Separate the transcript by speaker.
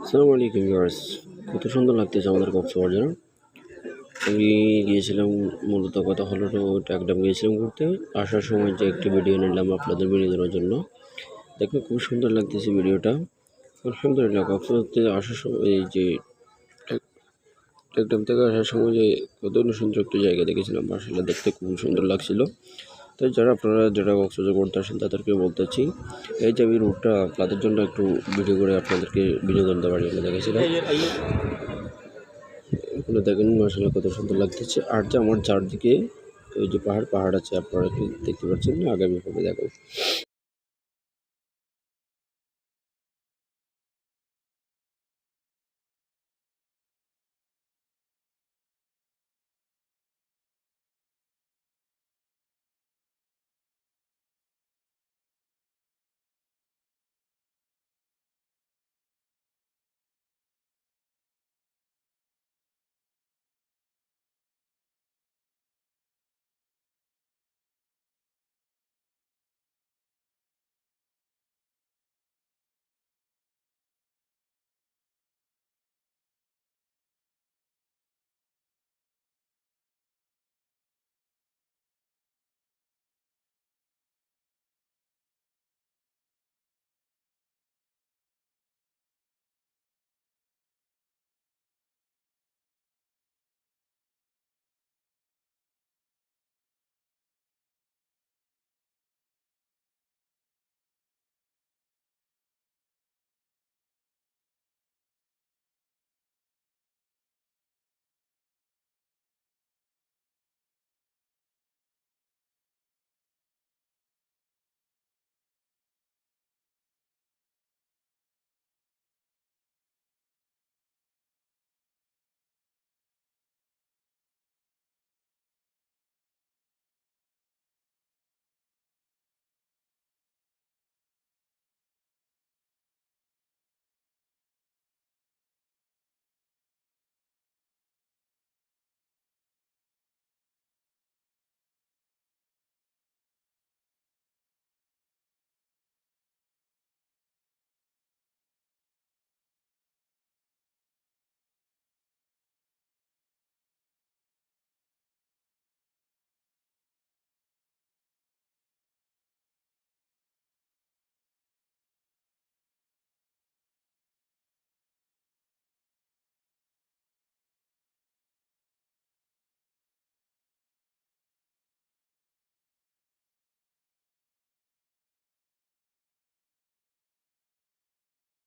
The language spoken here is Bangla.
Speaker 1: আসসালামু আলাইকুম ভিউয়ার্স। কত সুন্দর লাগতেছে আমাদের কক্সবাজার। আমি গিয়েছিলাম, মূলত কথা হলো একদম গিয়েছিলাম ঘুরতে। আসার সময় যে একটি ভিডিও নিলাম আপনাদের বিনোদনের জন্য। দেখুন খুব সুন্দর লাগতেছে ভিডিওটা। আলহামদুলিল্লাহ, কক্সবাজার থেকে আসার সময় এই যে টেকনাফ থেকে আসার সময় যে কত সুন্দর একটি জায়গা দেখেছিলাম, আসলে দেখতে খুব সুন্দর লাগছিল। তাই যারা কক্সবাজার ঘুরতে আসেন তাদেরকে বলতেছি, এই যে আমি রুটটা আপনাদের জন্য একটু ভিডিও করে আপনাদেরকে বিনোদন দেওয়ার জন্য দেখেছিলাম। এগুলো দেখেন মাশাআল্লাহ কত সুন্দর লাগতেছে। আর যে আমার চারদিকে ওই যে পাহাড় আছে, আপনারা কি দেখতে পাচ্ছেন না? আগামী পর্বে দেখাবো।